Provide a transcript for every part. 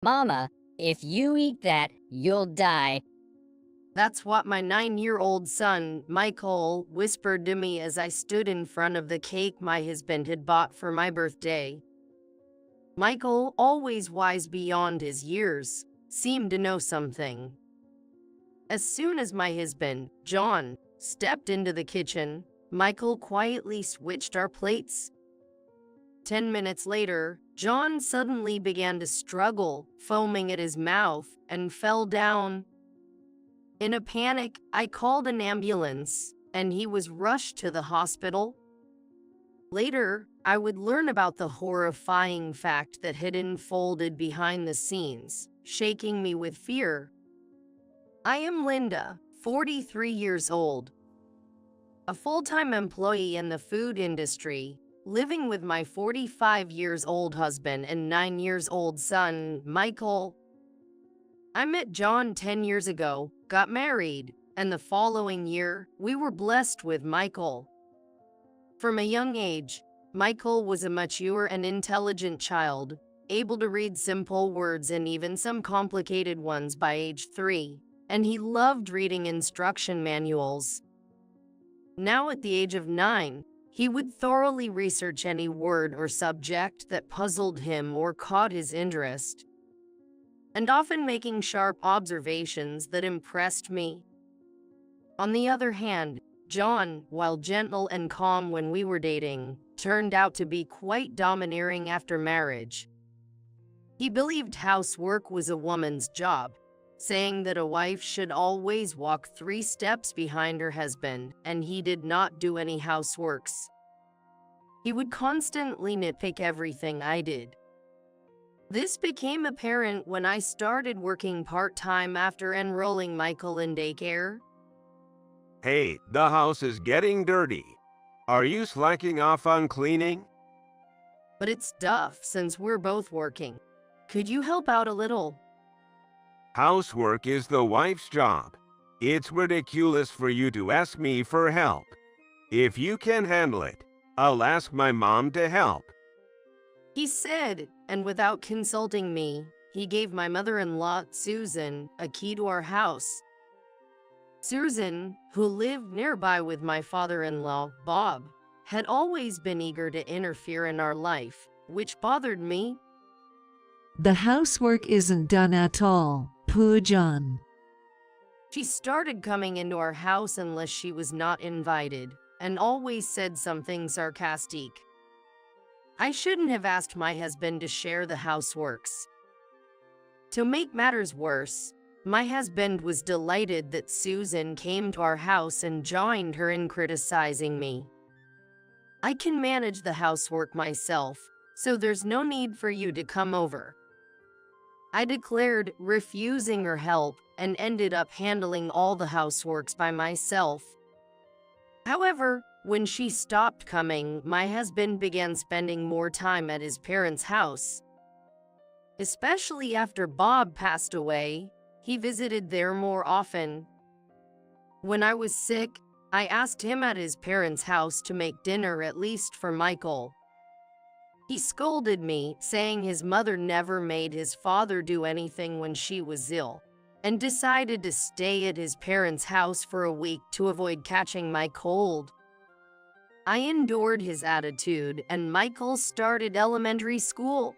Mama, if you eat that, you'll die. That's what my 9-year-old son, Michael, whispered to me as I stood in front of the cake my husband had bought for my birthday. Michael, always wise beyond his years, seemed to know something. As soon as my husband, John, stepped into the kitchen, Michael quietly switched our plates. 10 minutes later, John suddenly began to struggle, foaming at his mouth, and fell down. In a panic, I called an ambulance, and he was rushed to the hospital. Later, I would learn about the horrifying fact that had unfolded behind the scenes, shaking me with fear. I am Linda, 43 years old, a full-time employee in the food industry, living with my 45 years old husband and 9 years old son, Michael. I met John 10 years ago, got married, and the following year, we were blessed with Michael. From a young age, Michael was a mature and intelligent child, able to read simple words and even some complicated ones by age 3, and he loved reading instruction manuals. Now at the age of 9, he would thoroughly research any word or subject that puzzled him or caught his interest, and often making sharp observations that impressed me. On the other hand, John, while gentle and calm when we were dating, turned out to be quite domineering after marriage. He believed housework was a woman's job, saying that a wife should always walk 3 steps behind her husband, and he did not do any houseworks. He would constantly nitpick everything I did. This became apparent when I started working part-time after enrolling Michael in daycare. Hey, the house is getting dirty. Are you slacking off on cleaning? But it's tough since we're both working. Could you help out a little? Housework is the wife's job. It's ridiculous for you to ask me for help. If you can handle it, I'll ask my mom to help. He said, and without consulting me, he gave my mother-in-law, Susan, a key to our house. Susan, who lived nearby with my father-in-law, Bob, had always been eager to interfere in our life, which bothered me. The housework isn't done at all, poor John. She started coming into our house unless she was not invited, and always said something sarcastic. I shouldn't have asked my husband to share the houseworks. To make matters worse, my husband was delighted that Susan came to our house and joined her in criticizing me. I can manage the housework myself, so there's no need for you to come over. I declared, refusing her help, and ended up handling all the houseworks by myself. However, when she stopped coming, my husband began spending more time at his parents' house. Especially after Bob passed away, he visited there more often. When I was sick, I asked him at his parents' house to make dinner at least for Michael. He scolded me, saying his mother never made his father do anything when she was ill, and decided to stay at his parents' house for a week to avoid catching my cold. I endured his attitude, and Michael started elementary school.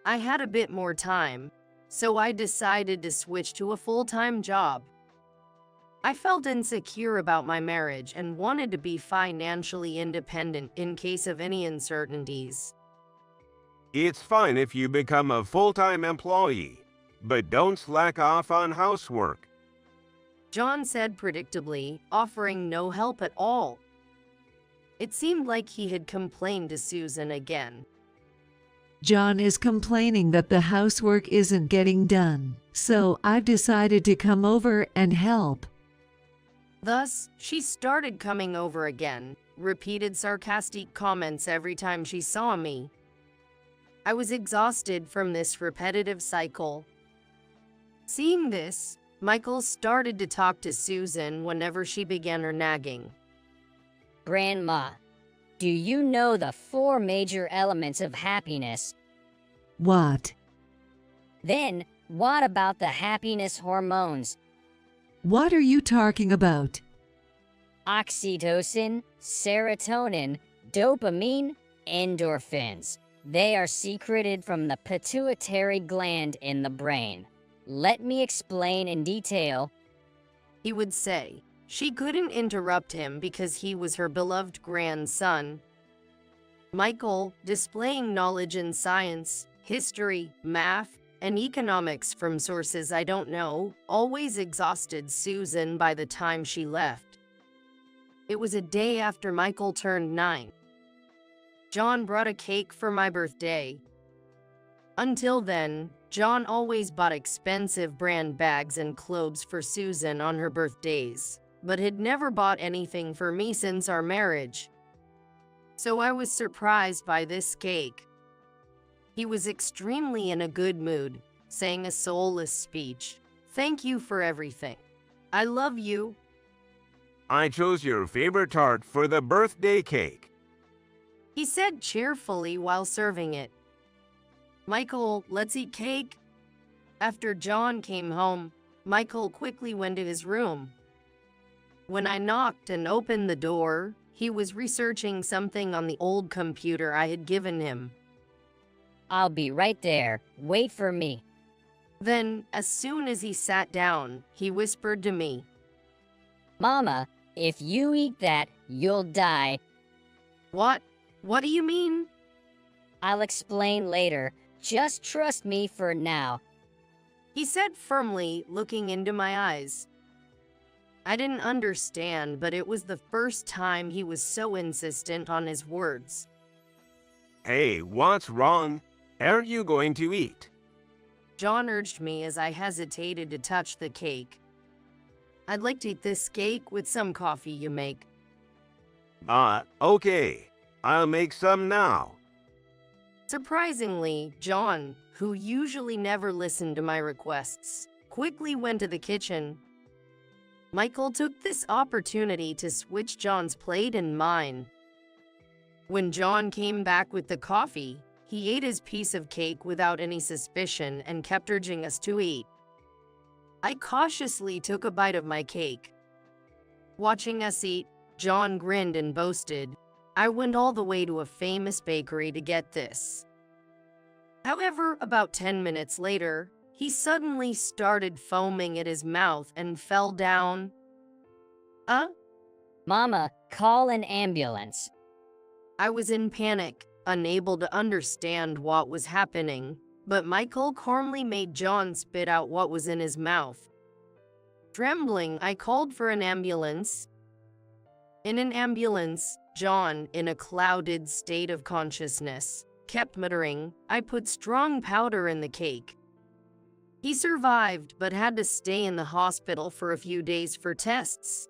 I had a bit more time, so I decided to switch to a full-time job. I felt insecure about my marriage and wanted to be financially independent in case of any uncertainties. It's fine if you become a full-time employee, but don't slack off on housework. John said predictably, offering no help at all. It seemed like he had complained to Susan again. John is complaining that the housework isn't getting done, so I've decided to come over and help. Thus, she started coming over again, repeated sarcastic comments every time she saw me. I was exhausted from this repetitive cycle. Seeing this, Michael started to talk to Susan whenever she began her nagging. Grandma, do you know the 4 major elements of happiness? What? Then, what about the happiness hormones? What are you talking about? Oxytocin, serotonin, dopamine, endorphins. They are secreted from the pituitary gland in the brain. Let me explain in detail. He would say. She couldn't interrupt him because he was her beloved grandson. Michael, displaying knowledge in science, history, math, and economics from sources I don't know, always exhausted Susan by the time she left. It was a day after Michael turned 9. John brought a cake for my birthday. Until then, John always bought expensive brand bags and clothes for Susan on her birthdays, but had never bought anything for me since our marriage. So I was surprised by this cake. He was extremely in a good mood, saying a soulless speech. Thank you for everything. I love you. I chose your favorite tart for the birthday cake. He said cheerfully while serving it. Michael, let's eat cake. After John came home, Michael quickly went to his room. When I knocked and opened the door, he was researching something on the old computer I had given him. I'll be right there. Wait for me. Then, as soon as he sat down, he whispered to me, Mama, if you eat that, you'll die. What? What do you mean? I'll explain later. Just trust me for now. He said firmly, looking into my eyes. I didn't understand, but it was the first time he was so insistent on his words. Hey, what's wrong? Are you going to eat? John urged me as I hesitated to touch the cake. I'd like to eat this cake with some coffee you make. Okay. I'll make some now. Surprisingly, John, who usually never listened to my requests, quickly went to the kitchen. Michael took this opportunity to switch John's plate and mine. When John came back with the coffee, he ate his piece of cake without any suspicion and kept urging us to eat. I cautiously took a bite of my cake. Watching us eat, John grinned and boasted, I went all the way to a famous bakery to get this. However, about 10 minutes later, he suddenly started foaming at his mouth and fell down. Mama, call an ambulance. I was in panic, unable to understand what was happening, but Michael calmly made John spit out what was in his mouth. Trembling, I called for an ambulance. In an ambulance, John, in a clouded state of consciousness, kept muttering, I put strong powder in the cake. He survived, but had to stay in the hospital for a few days for tests.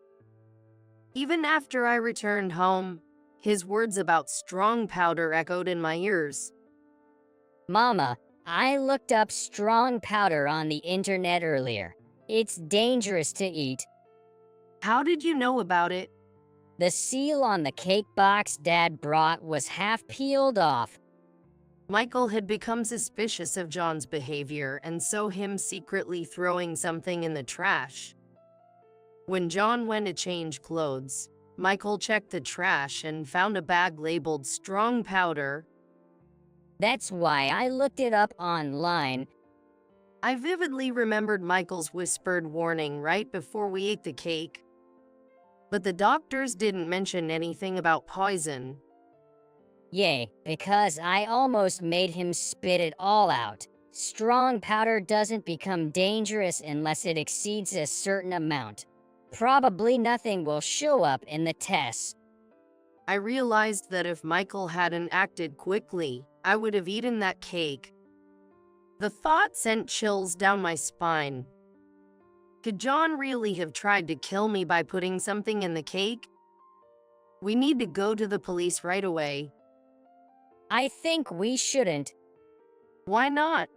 Even after I returned home, his words about strong powder echoed in my ears. Mama, I looked up strong powder on the internet earlier. It's dangerous to eat. How did you know about it? The seal on the cake box Dad brought was half peeled off. Michael had become suspicious of John's behavior and so him secretly throwing something in the trash. When John went to change clothes, Michael checked the trash and found a bag labeled strong powder. That's why I looked it up online. I vividly remembered Michael's whispered warning right before we ate the cake. But the doctors didn't mention anything about poison. Yay, because I almost made him spit it all out. Strong powder doesn't become dangerous unless it exceeds a certain amount. Probably nothing will show up in the tests. I realized that if Michael hadn't acted quickly, I would have eaten that cake. The thought sent chills down my spine. Could John really have tried to kill me by putting something in the cake? We need to go to the police right away. I think we shouldn't. Why not?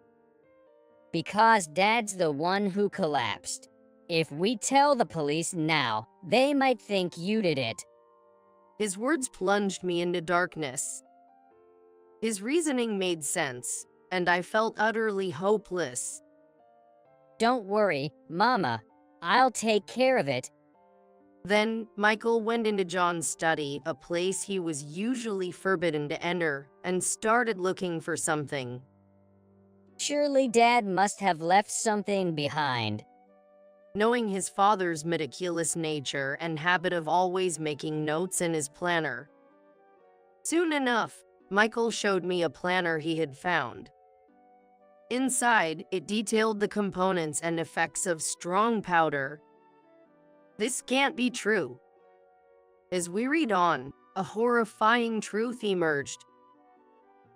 Because Dad's the one who collapsed. If we tell the police now, they might think you did it. His words plunged me into darkness. His reasoning made sense. and I felt utterly hopeless. Don't worry, Mama. I'll take care of it. Then, Michael went into John's study, a place he was usually forbidden to enter, and started looking for something. Surely Dad must have left something behind. Knowing his father's meticulous nature and habit of always making notes in his planner. Soon enough, Michael showed me a planner he had found. Inside, it detailed the components and effects of strong powder. This can't be true. As we read on, a horrifying truth emerged.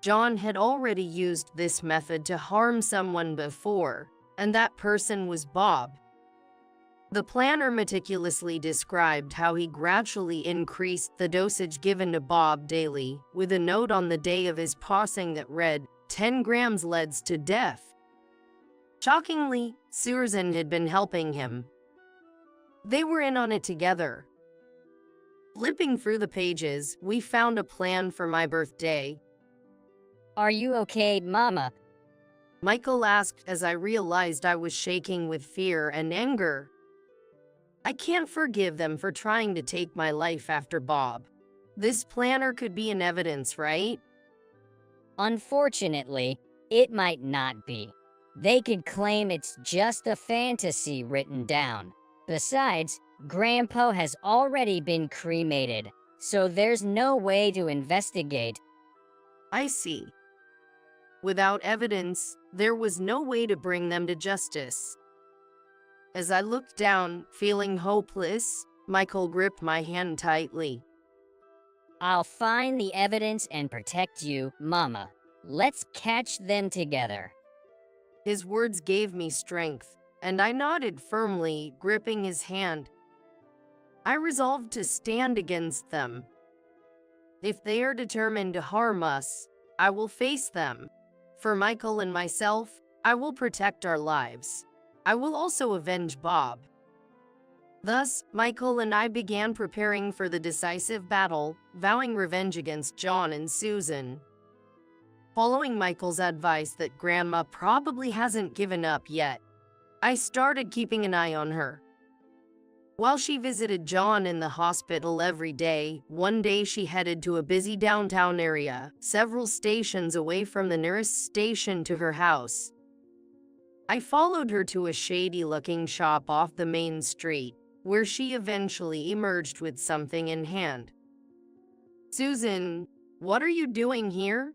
John had already used this method to harm someone before, and that person was Bob. The planner meticulously described how he gradually increased the dosage given to Bob daily, with a note on the day of his passing that read, 10 grams leads to death. Shockingly, Susan had been helping him. They were in on it together. Flipping through the pages, we found a plan for my birthday. Are you okay, Mama? Michael asked as I realized I was shaking with fear and anger. I can't forgive them for trying to take my life after Bob. This planner could be an evidence, right? Unfortunately, it might not be. They could claim it's just a fantasy written down. Besides, Grandpa has already been cremated, so there's no way to investigate. I see. Without evidence, there was no way to bring them to justice. As I looked down, feeling hopeless, Michael gripped my hand tightly. I'll find the evidence and protect you, Mama. Let's catch them together. His words gave me strength, and I nodded firmly, gripping his hand. I resolved to stand against them. If they are determined to harm us, I will face them. For Michael and myself, I will protect our lives. I will also avenge Bob. Thus, Michael and I began preparing for the decisive battle, vowing revenge against John and Susan. Following Michael's advice that Grandma probably hasn't given up yet, I started keeping an eye on her. While she visited John in the hospital every day, one day she headed to a busy downtown area, several stations away from the nearest station to her house. I followed her to a shady-looking shop off the main street, where she eventually emerged with something in hand. Susan, what are you doing here?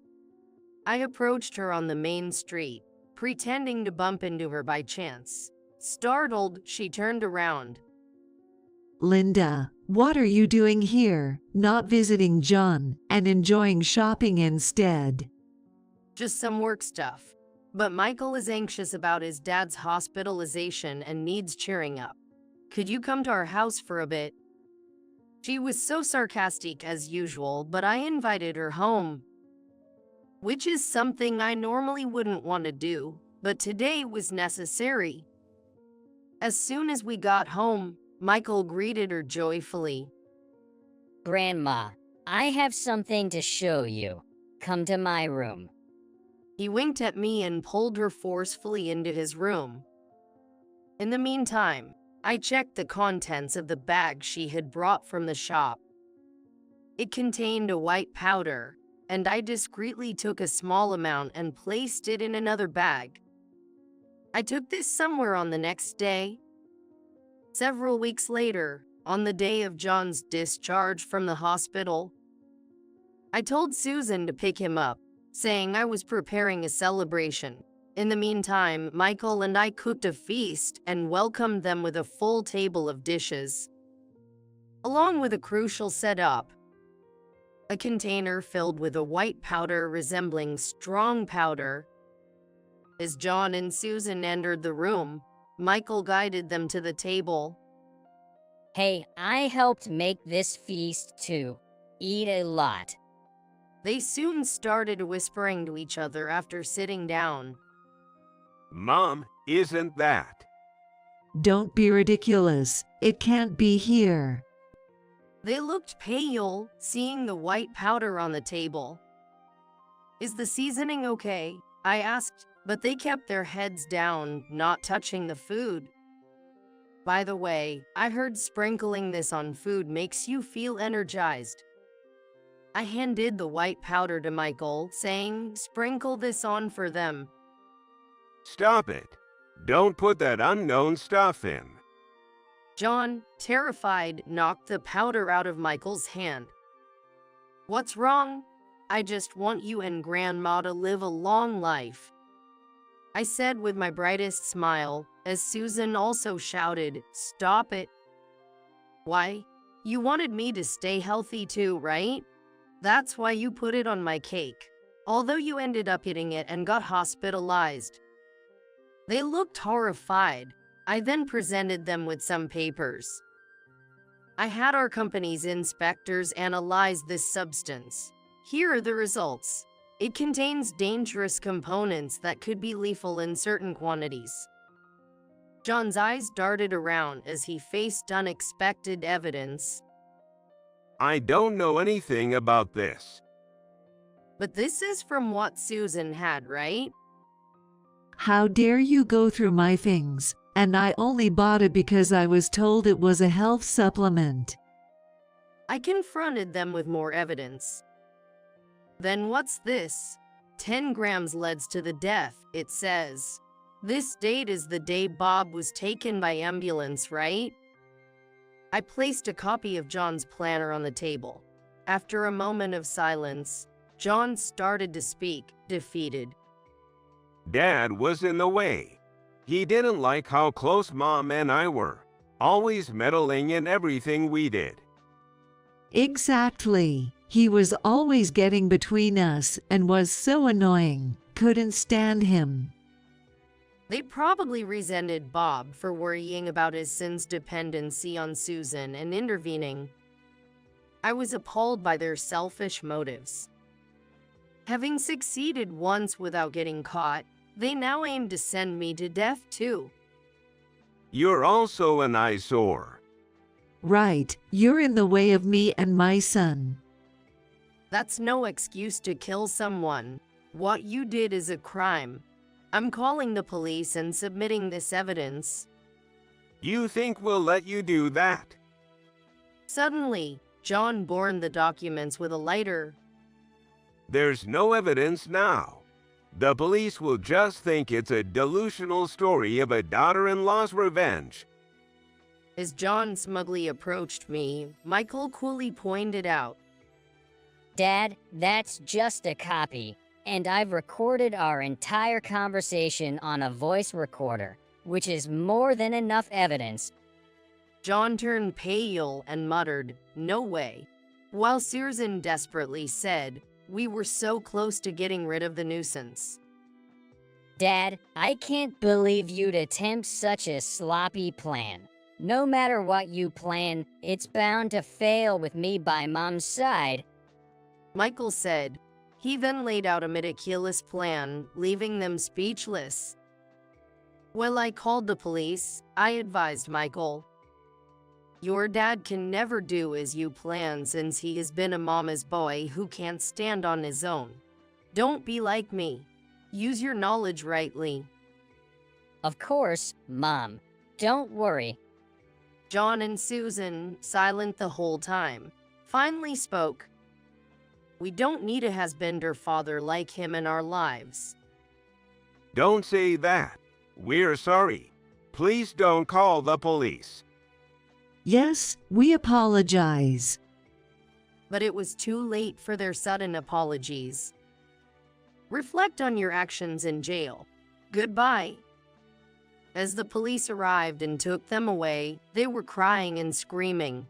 I approached her on the main street, pretending to bump into her by chance. Startled, she turned around. Linda, what are you doing here, not visiting John and enjoying shopping instead? Just some work stuff. But Michael is anxious about his dad's hospitalization and needs cheering up. Could you come to our house for a bit? She was so sarcastic as usual, but I invited her home. Which is something I normally wouldn't want to do, but today was necessary. As soon as we got home, Michael greeted her joyfully. Grandma, I have something to show you. Come to my room. He winked at me and pulled her forcefully into his room. In the meantime, I checked the contents of the bag she had brought from the shop. It contained a white powder, and I discreetly took a small amount and placed it in another bag. I took this somewhere on the next day. Several weeks later, on the day of John's discharge from the hospital, I told Susan to pick him up, saying I was preparing a celebration. In the meantime, Michael and I cooked a feast and welcomed them with a full table of dishes, along with a crucial setup: a container filled with a white powder resembling strong powder. As John and Susan entered the room, Michael guided them to the table. Hey, I helped make this feast too. Eat a lot. They soon started whispering to each other after sitting down. Mom, isn't that? Don't be ridiculous. It can't be here. They looked pale, seeing the white powder on the table. Is the seasoning okay? I asked, but they kept their heads down, not touching the food. By the way, I heard sprinkling this on food makes you feel energized. I handed the white powder to Michael, saying, sprinkle this on for them. Stop it. Don't put that unknown stuff in. John, terrified, knocked the powder out of Michael's hand. What's wrong? I just want you and Grandma to live a long life, I said with my brightest smile, as Susan also shouted, stop it. Why? You wanted me to stay healthy too, right? That's why you put it on my cake, although you ended up eating it and got hospitalized. They looked horrified. I then presented them with some papers. I had our company's inspectors analyze this substance. Here are the results. It contains dangerous components that could be lethal in certain quantities. John's eyes darted around as he faced unexpected evidence. I don't know anything about this. But this is from what Susan had, right? How dare you go through my things? And I only bought it because I was told it was a health supplement. I confronted them with more evidence. Then what's this? 10 grams leads to the death, it says. This date is the day Bob was taken by ambulance, right? I placed a copy of John's planner on the table. After a moment of silence, John started to speak, defeated. Dad was in the way. He didn't like how close Mom and I were, always meddling in everything we did. Exactly. He was always getting between us and was so annoying. Couldn't stand him. They probably resented Bob for worrying about his son's dependency on Susan and intervening. I was appalled by their selfish motives. Having succeeded once without getting caught, they now aim to send me to death too. You're also an eyesore. Right, you're in the way of me and my son. That's no excuse to kill someone. What you did is a crime. I'm calling the police and submitting this evidence. You think we'll let you do that? Suddenly, John burned the documents with a lighter. There's no evidence now. The police will just think it's a delusional story of a daughter-in-law's revenge. As John smugly approached me, Michael coolly pointed out, Dad, that's just a copy, and I've recorded our entire conversation on a voice recorder, which is more than enough evidence. John turned pale and muttered, no way, while Susan desperately said, we were so close to getting rid of the nuisance. Dad, I can't believe you'd attempt such a sloppy plan. No matter what you plan, it's bound to fail with me by Mom's side. Michael said. He then laid out a meticulous plan, leaving them speechless. Well, I called the police. I advised Michael. Your dad can never do as you plan since he has been a mama's boy who can't stand on his own. Don't be like me. Use your knowledge rightly. Of course, Mom. Don't worry. John and Susan, silent the whole time, finally spoke. We don't need a husband or father like him in our lives. Don't say that. We're sorry. Please don't call the police. Yes, we apologize. But it was too late for their sudden apologies. Reflect on your actions in jail. Goodbye. As the police arrived and took them away, they were crying and screaming.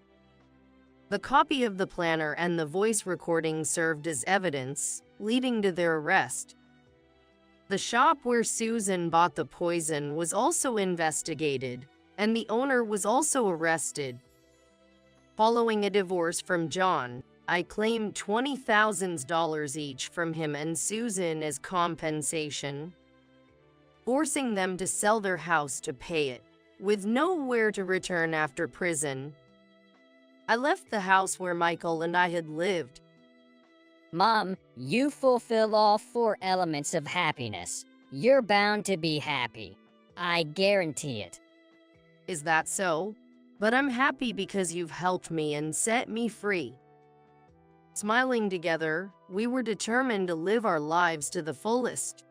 The copy of the planner and the voice recording served as evidence, leading to their arrest. The shop where Susan bought the poison was also investigated, and the owner was also arrested. Following a divorce from John, I claimed $20,000 each from him and Susan as compensation, forcing them to sell their house to pay it, with nowhere to return after prison. I left the house where Michael and I had lived. Mom, you fulfill all 4 elements of happiness. You're bound to be happy. I guarantee it. Is that so? But I'm happy because you've helped me and set me free. Smiling together, we were determined to live our lives to the fullest.